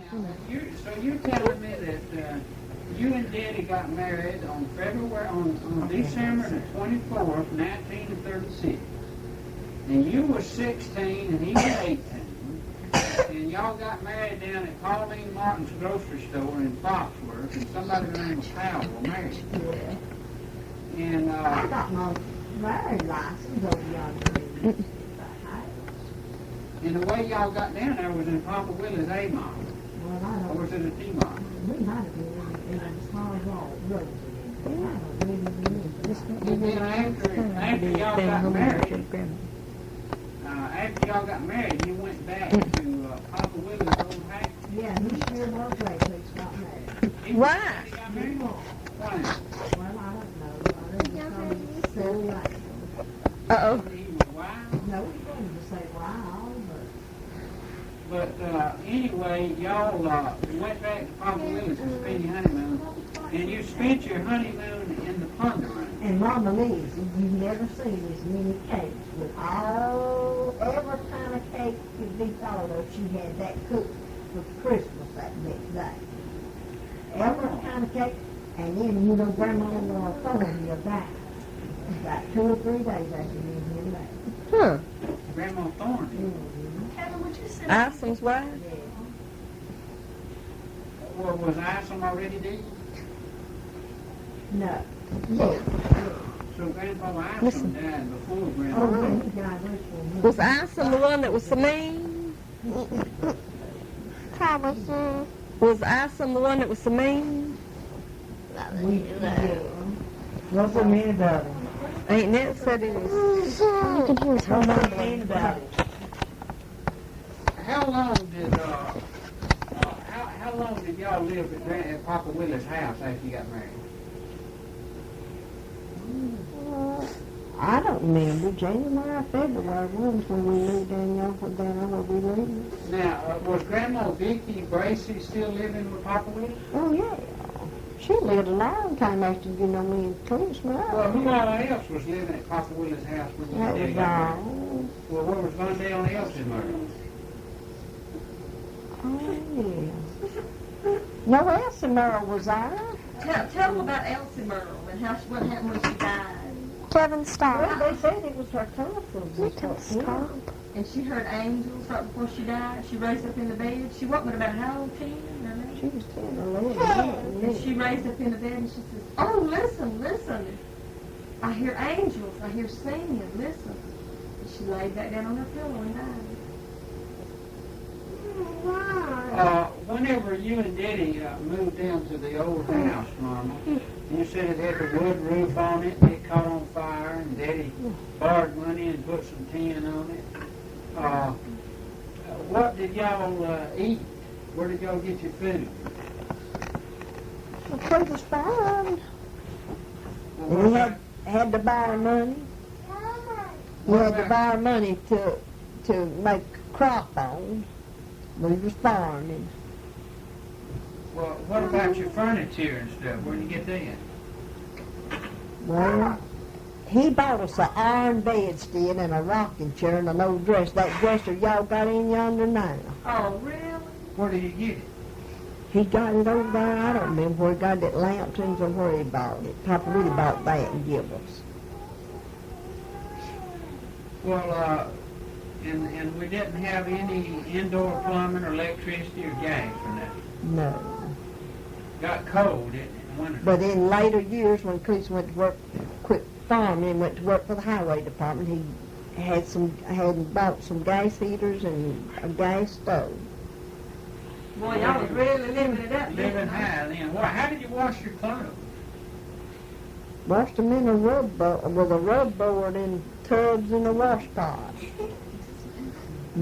So you're telling me that you and Daddy got married on December the 24th, 1936. And you was 16 and he was 18. And y'all got married down at Pauline Martin's grocery store in Foxworth, and somebody named Powell married you. Yeah. And I got my married license over yonder. And the way y'all got down there was in Papa Willie's A model. Well, I Or don't. was it a T model? We might have been in a small road. I don't really remember. And then after y'all got married, you went back to Papa Willie's old house. Yeah, he sure was right when he got married. Why? He got married? Why? Well, I don't know. I don't know if so right. Uh-oh. He was wild. No, he wanted to say wow, But anyway, y'all went back to Papa Willie's to spend your honeymoon, and you spent your honeymoon in the Ponder Room. and Mama Lee's, you've never seen as many cakes with every kind of cake could be thought of. She had that cooked for Christmas that next day. Every kind of cake, and then Grandma Thorny died. About 2 or 3 days after me and him left. Huh. Grandma Thorny. Kevin, would you sit Isom's wife? Well, was Isom already dead? No. Yeah. So Grandpa Isom died before Grandma. Oh, yeah, he died this one. Was Isom the one that was so mean? Was Isom the one that was so mean? What's the mean about it? Ain't Ned said he was... What's the mean about it? How long did y'all live at Papa Willie's house after you got married? I don't remember. January, February was when we moved down there where we lived. Now, was Grandma Vicky Bracy still living with Papa Willie? Oh, yeah. She lived a long time after, me and Clint's married. Well, who all else was living at Papa Willie's house when you That did was got married? all. Well, where was Glendale Elsie married? Oh, yeah. No, Elsie Merle was there. Tell them about Elsie Merle and what happened when she died. Kevin, stop. Well, they said it was her cousin. Stop. And she heard angels right before she died. She raised up in the bed. She what, about how old, 10 or 11? She was 10 or 11. And she raised up in the bed and she says, oh, listen. I hear angels. I hear singing. Listen. And she laid back down on her pillow and died. Whenever you and Daddy moved down to the old house, Mama, you said it had the wood roof on it, and it caught on fire, and Daddy borrowed money and put some tin on it. What did y'all eat? Where did y'all get your food? The food was fine. Well, We had to borrow money. We had to borrow money to make crop on. We was farming. Well, what about your furniture and stuff? Where did you get that? Well, he bought us an iron bedstead and a rocking chair and an old dresser. That dresser y'all got in yonder now. Oh, really? Where did you get it? He got it over there. I don't remember where he got it at Lampton's or where he bought it. Papa really bought that and give us. Well, and we didn't have any indoor plumbing or electricity or gas or nothing. No. Got cold, didn't it? Winter. But in later years, when Chris went to work, quit farming and went to work for the highway department, he had bought some gas heaters and a gas stove. Boy, y'all was really living it up. Living high then. Well, how did you wash your clothes? Washed them in a with a rub board in tubs in a wash pot.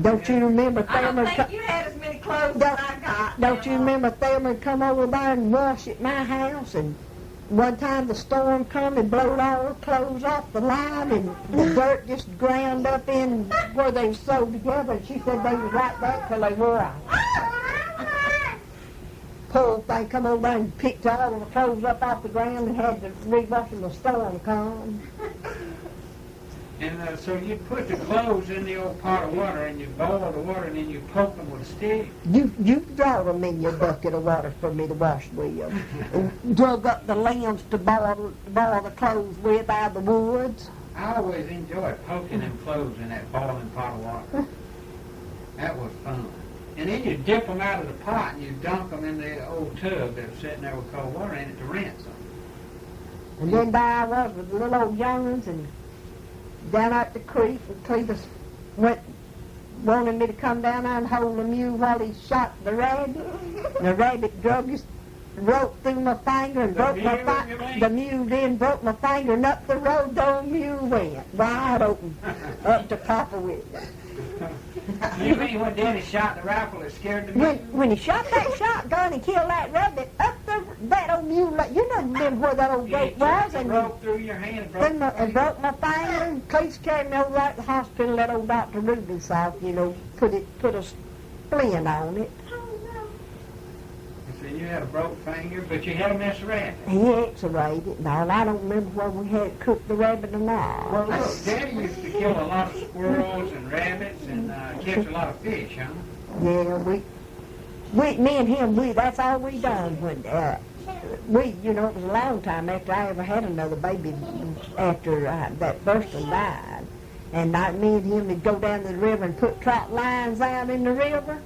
Don't you remember I don't Thelma? think you had as many clothes as I got. Don't you remember Thelma come over there and wash at my house? And one time the storm come and blowed all her clothes off the line, and the dirt just ground up in where they were sewed together. And she said they was right back till they wore out. Poor thing come over there and picked all of the clothes up off the ground and had to rewash when the storm come. And so you put the clothes in the old pot of water, and you boil the water, and then you poke them with a stick. You draw them in your bucket of water for me to wash with. And dug up the limbs to boil the clothes with out of the woods. I always enjoyed poking them clothes in that boiling pot of water. That was fun. And then you dip them out of the pot, and you dunk them in the old tub that was sitting there with cold water in it to rinse them. And then there I was with the little old young'uns, and down at the creek, and Cletus wanted me to come down there and hold the mule while he shot the rabbit. And the rabbit drug his rope through my finger and broke my finger. The mule then broke my finger, and up the road the old mule went, wide open, up to Papa with it. You mean when Daddy shot the rifle, it scared the mule? When he shot that shotgun and killed that rabbit, that old mule, you don't remember where that old goat was, and broke through your hand and broke my finger, and Cleese carried me over right to the hospital, let old Dr. Rubensoft, put a splint on it. So you had a broke finger, but you had a mess of rabbit. He x-rayed it and all. I don't remember whether we had cooked the rabbit or not. Well, look, Daddy used to kill a lot of squirrels and rabbits and catch a lot of fish, huh? Yeah, me and him, that's all we done when, it was a long time after I ever had another baby, after that first one died. And me and him would go down to the river and put trot lines out in the river.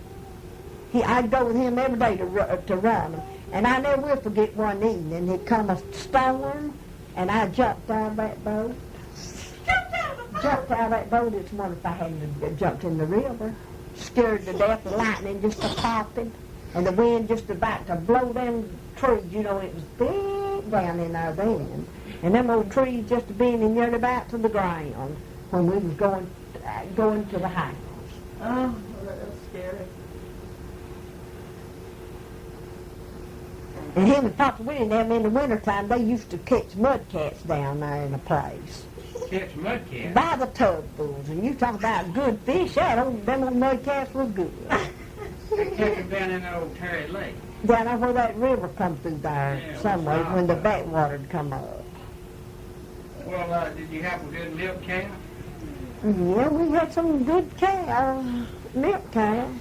I'd go with him every day to run them. And I never will forget one evening, he'd come a storm, and I jumped out of that boat. Jumped out of that boat. It's one if I hadn't jumped in the river. Scared to death, the lightning just a-popping, and the wind just about to blow them trees. It was big down in there then. And them old trees just bending nearly about to the ground when we was going to the house. Oh, that was scary. And him and Papa Willie and them in the wintertime, they used to catch mudcats down there in a place. Catch mudcats? By the tubfuls. And you talk about good fish, them old mudcats were good. They catch them down in that old Terry Lake. Down there where that river come through there somewhere when the backwater'd come up. Well, did you have a good milk calf? Yeah, we had some good milk cows.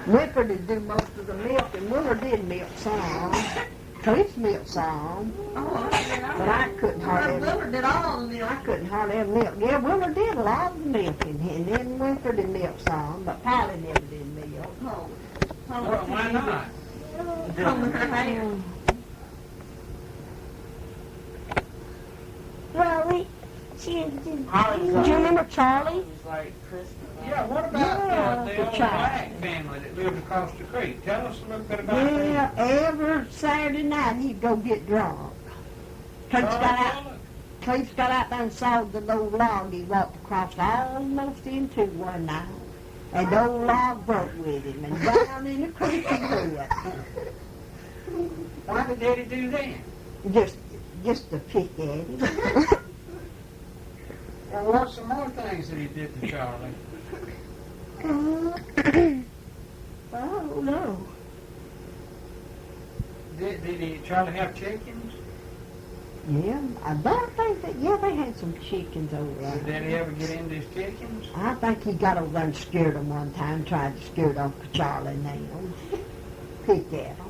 Whipper did do most of the milk, and Willer did milk some. Cliff milked some. Oh, yeah. But I couldn't hardly Willer did all the milk. I couldn't hardly ever milk. Yeah, Willer did a lot of milking, and then Whipper did milk some, but Polly never did milk. Oh, Well, why not? Comb her hair. Well, do you remember Charlie? Yeah, what about the old Charlie. black family that lived across the creek? Tell us a little bit about them. Yeah, every Saturday night he'd go get drunk. Cleves got out there and sawed the old log he walked across almost into one night. And the old log broke with him and down in the creek he went. Why did Daddy do that? Just to pick at him. Well, what's some more things that he did to Charlie? Oh, no. Did Charlie have chickens? Yeah, I don't think that, they had some chickens over there. Did Daddy ever get into his chickens? I think he got over there and scared them one time, tried to scare Uncle Charlie and them. Picked at them.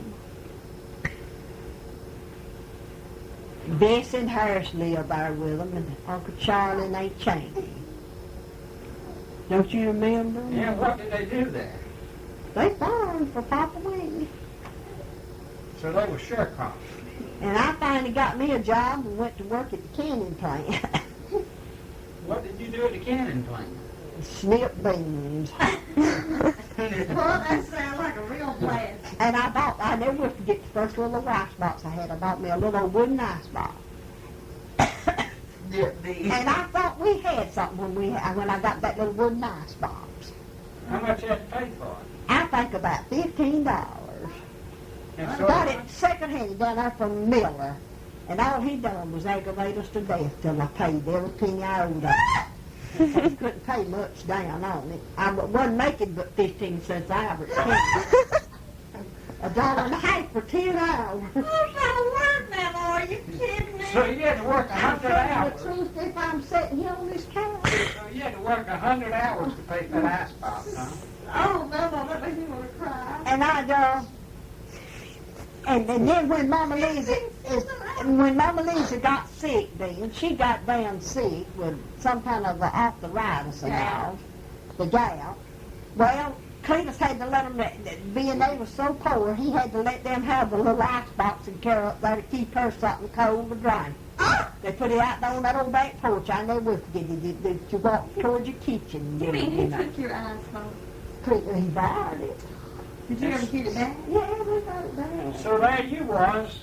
Bess and Harris lived there with them, and Uncle Charlie and they changed. Don't you remember? Yeah, what did they do there? They farmed for Papa Willie. So they were sharecroppers. And I finally got me a job and went to work at the canning plant. What did you do at the canning plant? Snip beans. Well, that sounds like a real blast. And I never will forget the first little ice box I had. I bought me a little wooden ice box. And I thought we had something when I got that little wooden ice box. How much you had to pay for it? I think about $15. And I so got it secondhand down there from Miller. And all he done was aggravate us to death till I paid every penny I owed him. I couldn't pay much down on it. I wasn't making but 15 cents an hour at $1.50 for 10 hours. What kind of work now, are you kidding me? So you had to work I'm 100 telling hours. the truth if I'm sitting here on this couch. So you had to work 100 hours to pay for that ice box, huh? Oh, no, that makes me want to cry. And and then when Mama Lisa got sick, then she got damn sick with some kind of arthritis and all, the gal. Well, Cletus had to let them, being they were so poor, he had to let them have the little ice box and carry up there to keep her something cold to drink. They put it out there on that old back porch. I never will forget it. You walk towards your kitchen. You mean he took your ice box? He borrowed it. Did you ever get it back? Yeah, we got it back. So there you was,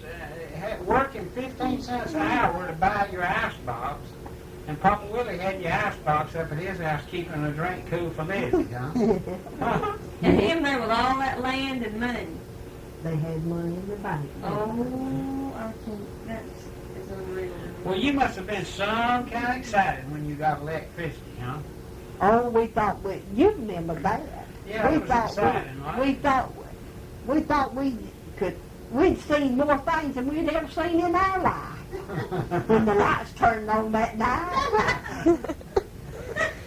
working 15 cents an hour to buy your ice box, and Papa Willie had your ice box up at his house keeping a drink cool for Lizzie, huh? Huh? And him there with all that land and money. They had money in the bank. Oh, I think that is unreal. Well, you must have been some kind of excited when you got electricity, huh? Oh, we thought you remember that. Yeah, it was exciting, right? We thought we'd seen more things than we'd ever seen in our life. When the lights turned on that night.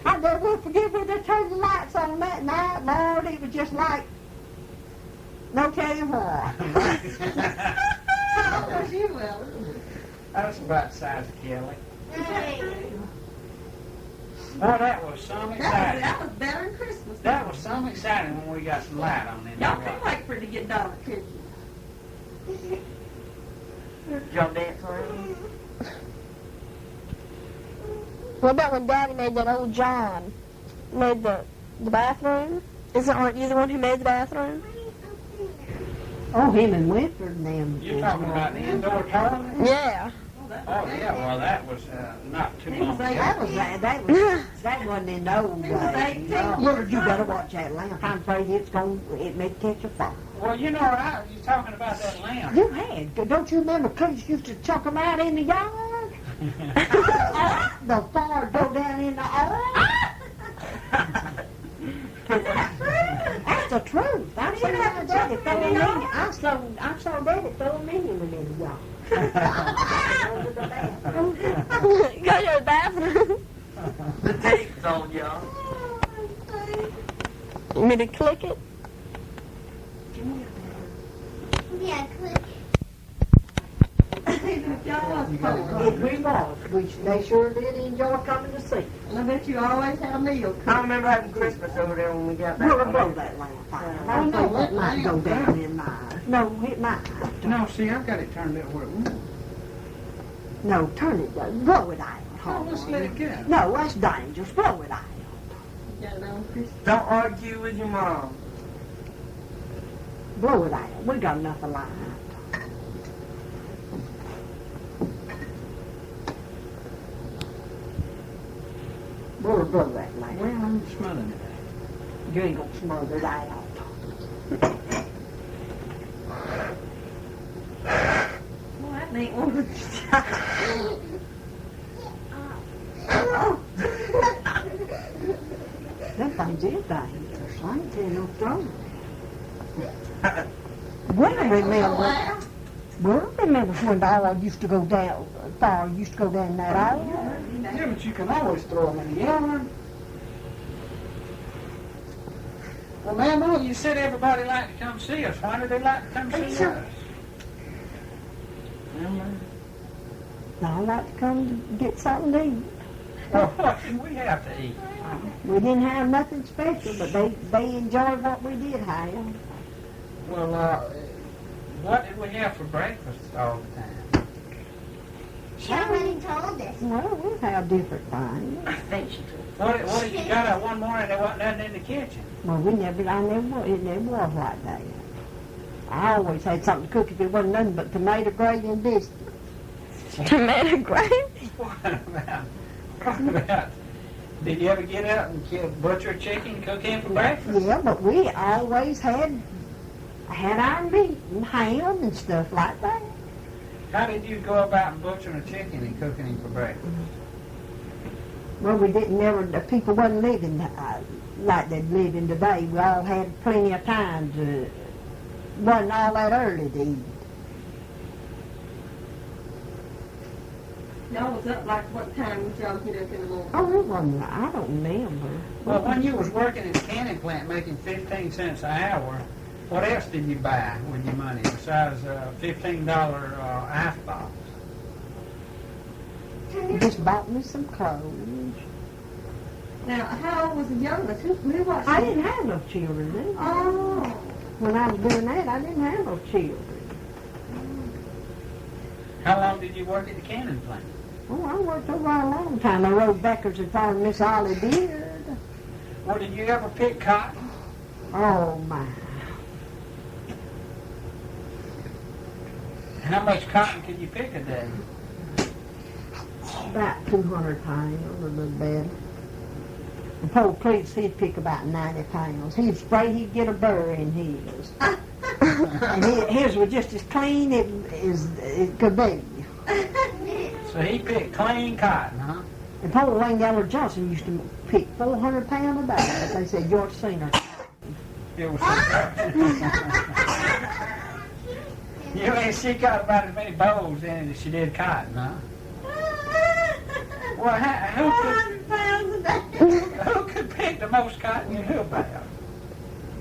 I never will forget when they turned the lights on that night. Lord, it was just like, no telling what. How old was you, Will? I was about the size of Kelly. Boy, that was some exciting. That was better than Christmas. That was some exciting when we got some light on in Y'all there. couldn't wait for it to get dark, could you? Y'all dance around? What about when Daddy made that old John? Made the bathroom? Aren't you the one who made the bathroom? Oh, him and Winford and them. You're talking about the indoor toilet? Yeah. Oh, yeah, well, that was not too long ago. That wasn't in the old He was days. 18 Lord, you better watch that lamp. I'm afraid it may catch a fire. Well, you know what you're talking about that lamp. You had. Don't you remember Cletus used to chuck them out in the yard? The fire go down in the oil? That's the truth. I saw Daddy throw him in. I saw Daddy throw him in the yard. Go to the bathroom. The tape's on, y'all. You want me to click it? Yeah, click. They sure did enjoy coming to see. I bet you always had a meal. I remember having Christmas over there when we got back. We'll blow that lamp out. I don't think that might go down in mine. No, it might. No, see, I've got it turned up where it won't. No, turn it down. Blow it out. Oh, let's let it go. No, that's dangerous. Blow it out. Got it on Christmas. Don't argue with your mom. Blow it out. We got enough of light. Blow that light. Well, I'm smelling it. You ain't gonna smother it out. Well, that ain't one of Them things is dangerous. I ain't telling no story. Well, remember when the oil used to go down, fire used to go down that oil? Yeah, but you can always throw them in the yard. Well, Maw Maw, you said everybody liked to come see us. Why do they like to come see us? I like to come to get something to eat. Well, what did we have to eat? We didn't have nothing special, but they enjoyed what we did have. Well, what did we have for breakfast all the time? She already told us. Well, we have different things. I think she told What did you got out one morning? There wasn't nothing in the kitchen. Well, it never was like that. I always had something to cook if it wasn't nothing but tomato gravy and biscuits. Tomato gravy? What about? Did you ever get out and butcher a chicken and cook him for breakfast? Yeah, but we always had our meat and ham and stuff like that. How did you go about butchering a chicken and cooking him for breakfast? Well, the people wasn't living like they're living today. We all had plenty of time to, wasn't all that early to eat. Y'all was up like what time would y'all get up in the morning? Oh, it wasn't, I don't remember. Well, when you was working at the canning plant making 15 cents an hour, what else did you buy with your money besides a $15 ice box? Just bought me some clothes. Now, how old was the youngest? Who was I didn't have no children, did I? Oh. When I was doing that, I didn't have no children. How long did you work at the canning plant? Oh, I worked over a long time. I rode backwards and forwards Miss Ollie Beard. Well, did you ever pick cotton? Oh, my. How much cotton could you pick a day? About 200 pounds, a little bit. And poor Cletus, he'd pick about 90 pounds. He'd spray, he'd get a burr in his. And his was just as clean as it could be. So he picked clean cotton, huh? And poor Wayne Geller Johnson used to pick 400 pounds a day. They said George Senior. It was you mean she got about as many bows in it as she did cotton, huh? Well, who could pick the most cotton you knew about?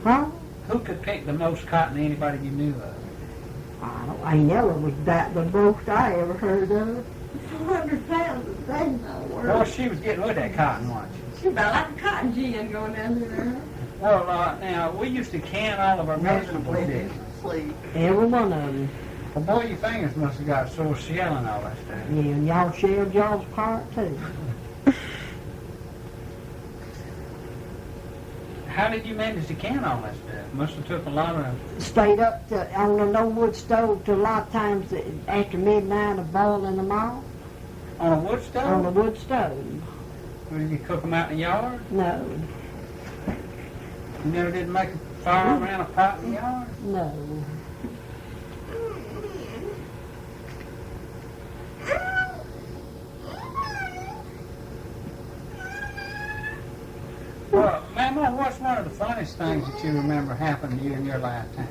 Huh? Who could pick the most cotton anybody you knew of? Wayne Geller was that the most I ever heard of. 400 pounds a day, no Well, worries. she was getting rid of that cotton, wasn't she? She about like a cotton gin going down there. Well, now, we used to can all of our vegetables, didn't we? Every one of them. Well, boy, your fingers must have got sore shelling all that stuff. Yeah, and y'all shared y'all's part too. How did you manage to can all that stuff? Must have took a lot of... Stayed up on an old wood stove till a lot of times after midnight of boiling them off. On a wood On the stove? wood stove. Or did you cook them out in the yard? No, You never did make a fire around a pot in the yard? no. Well, Mama, what's one of the funniest things that you remember happened to you in your lifetime?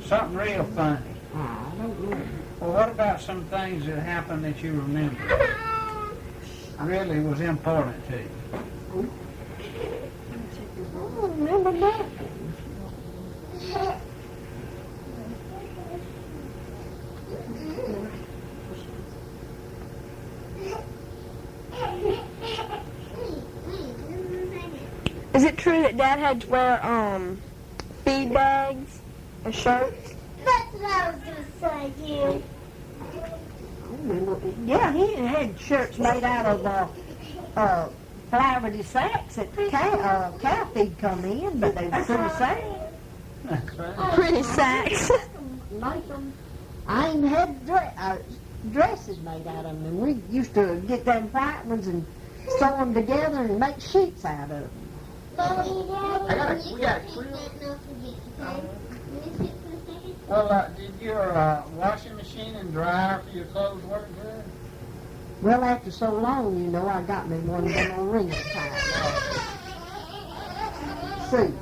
Something real funny. I don't know. Well, what about some things that happened that you remember? Really was important to you. I don't remember nothing. Is it true that Dad had to wear bead bags and shirts? That's what I was going to say, you. Yeah, he had shirts made out of flowery sacks that cow feed come in, but they were pretty sad. That's right. Pretty sacks. Make them. I even had dresses made out of them, and we used to get them white ones and sew them together and make sheets out of them. We got a quilt. Well, did your washing machine and dryer for your clothes work good? Well, after so long, you know, I got me one of them ringer type. See,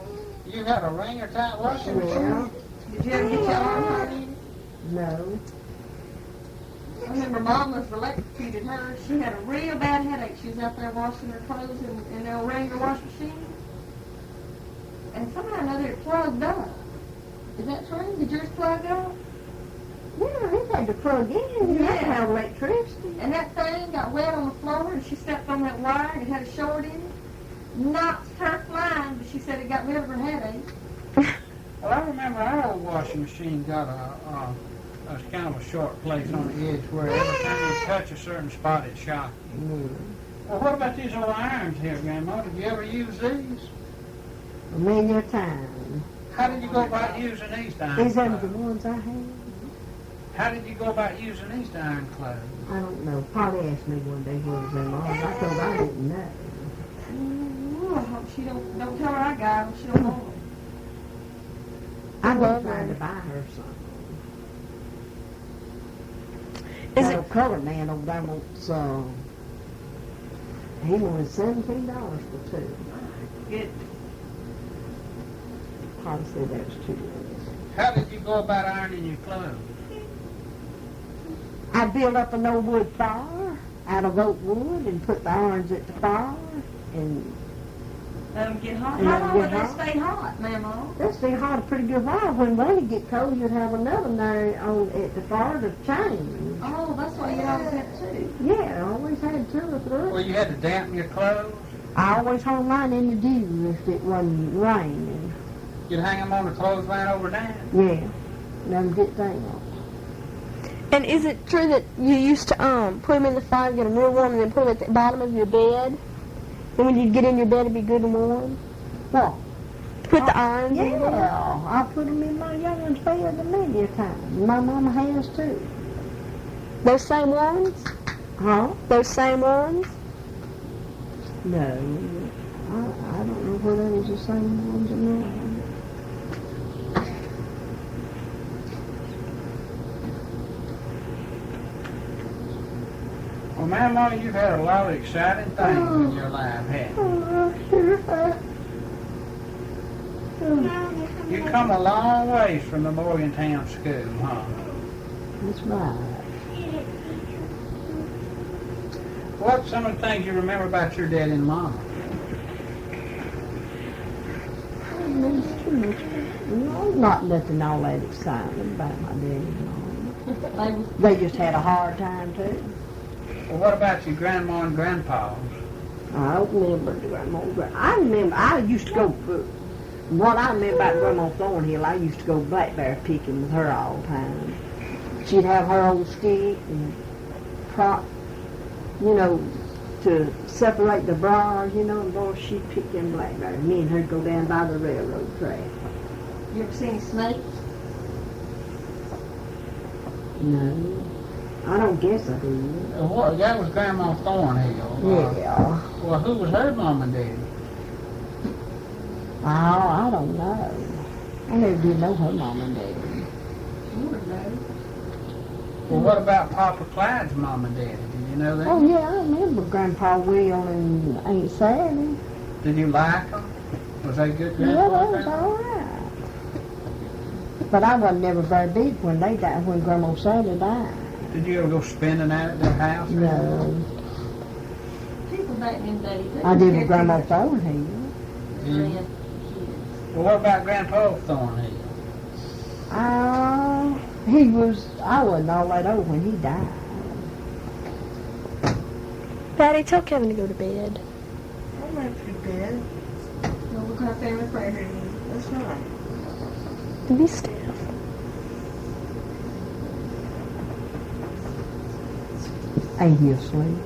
You had a ringer type washing machine? well, Did you ever get your arm hurt? no. I remember Mom was electrocuted her. She had a real bad headache. She was out there washing her clothes in the old Ranger wash machine. And somehow or another it plugged up. Is that true? Did yours plug up? Yeah, it had to plug in. You had to have electricity. And that thing got wet on the floor and she stepped on that wire and it had a short in it. Knocked her flying, but she said it got rid of her headache. Well, I remember our old washing machine got a kind of a short place on the edge where every time you touch a certain spot, it shocked you. Well, what about these old irons here, Grandma? Did you ever use these? A million times. How did you go about using these to iron These are the clothes? ones I had. How did you go about using these to iron clothes? I don't know. Polly asked me one day what was in mine. I told her I didn't know. Oh, I hope she don't tell her I got them. She don't know them. I was trying to buy her some. Is That it old colored man over there wants, he wanted $17 for two. Good. Polly said that was too much. How did you go about ironing your clothes? I I built up an old wood fire out of oak wood and put the irons at the fire, and Let them get hot. Let How 'em long get would they hot. stay hot, Mama? they'll stay hot a pretty good while. When they get cold, you'd have another one there on at the fire to change. Oh, that's why you always have two. Yeah, I always had 2 or 3. Well, you had to dampen your clothes. I always hung mine in the dew if it wasn't raining. You'd hang them on the clothesline overnight. Yeah, let them get down. And is it true that you used to put them in the fire, get them real warm, and then put them at the bottom of your bed? And when you'd get in your bed, it'd be good and warm? What? Put the irons in there? Yeah, I put them in my youngin's bed many a time. My mama has too. Those same ones? Huh? Those same ones? No, I don't know whether it was the same ones or not. Well, Mama, you've had a lot of exciting things in your life, haven't Oh, sure. you? You come a long ways from the Morgantown school, huh? That's right. What's some of the things you remember about your daddy and mama? No, not nothing all that exciting about my daddy and mama. They was They just had a hard time too. Well, what about your grandma and grandpas? I don't remember the grandma. I remember I used to go. What I remember about Grandma Thornhill, I used to go blackberry picking with her all the time. She'd have her old stick and prop, you know, to separate the briars, you know, and boy, she'd pick them blackberries. Me and her'd go down by the railroad track. You ever seen any snakes? No, I don't guess I did. What? That was Grandma Thornhill. Yeah. Well, who was her mom and daddy? Oh, I don't know. I never did know her mom and daddy. You would know. Well, what about Papa Clyde's mom and daddy? Did you know that? Oh, yeah, I remember Grandpa Will and Aunt Sally. Did you like them? Was they good Yeah, that was grandpa? all right. But I wasn't never very big when they died, when Grandma Sally died. Did you ever go spending out at their house? No, People back in the day, they I did cared with Grandma too much Thornhill. Yeah. for kids. Well, what about Grandpa Thornhill? I wasn't all that old when he died. Daddy, tell Kevin to go to bed. I'm ready to bed. No, we're going to family prayer here. That's right. Be still. Ain't he asleep?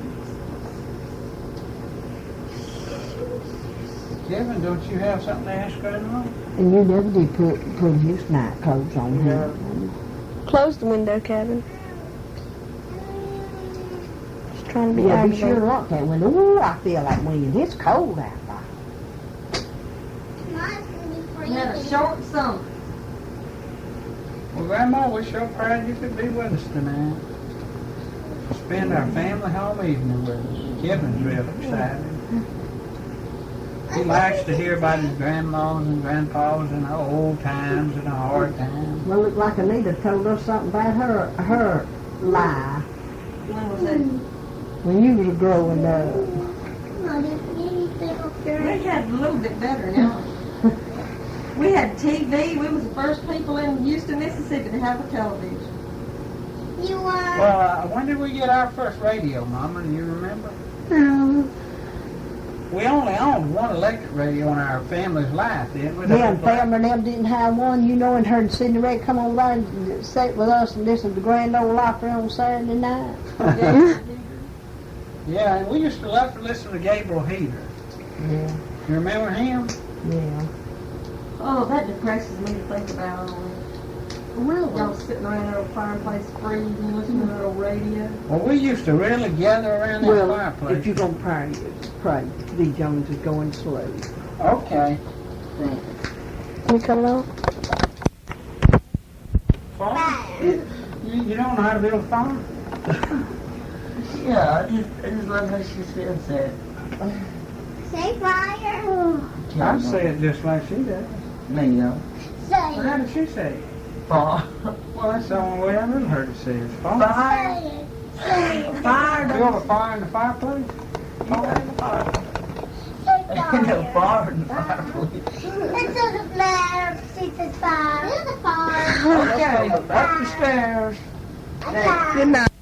Kevin, don't you have something to ask Grandma? And you never did put his night clothes on him. Close the window, Kevin. Just trying to be Yeah, be aggravated. sure to lock that window. Ooh, I feel like when it's cold out there. We had a short summer. Well, Grandma, we're sure proud you could be with us tonight. Spend our family home evening with us. Kevin's real excited. He likes to hear about his grandmas and grandpas and the old times and the hard times. Well, looked like Anita told us something about her lie When was that? when you was growing up. We had a little bit better now. We had TV. We was the first people in Houston, Mississippi to have a television. You are. Well, when did we get our first radio, Mama? Do you remember? We only owned one electric radio in our family's life, didn't we? Yeah, and Thelma and them didn't have one, you know, and heard Sidney Ray come on by and sit with us and listen to Grand Ole Opry on Saturday night. Yeah, and we used to love to listen to Gabriel Heater. Yeah, You remember him? yeah. Oh, that depresses me to think about all that. Really? Y'all sitting around that old fireplace freezing, listening to that old radio. Well, we used to really gather around that Well, fireplace. if you're going to pray, D. Jones is going slow. Okay. You coming on? You don't know how to build a fire? Yeah, I just love how she says that. Say fire. I say it just like she does. No, you don't. Say Well, how does she say it? Fire. Well, that's the only way I've ever heard it said. Fire. Fire. Fire. Build a fire in the fireplace? Fire in the fireplace. No fire in the fireplace. It doesn't matter if she says fire. There's a fire. Okay, up the stairs. Okay. Good night.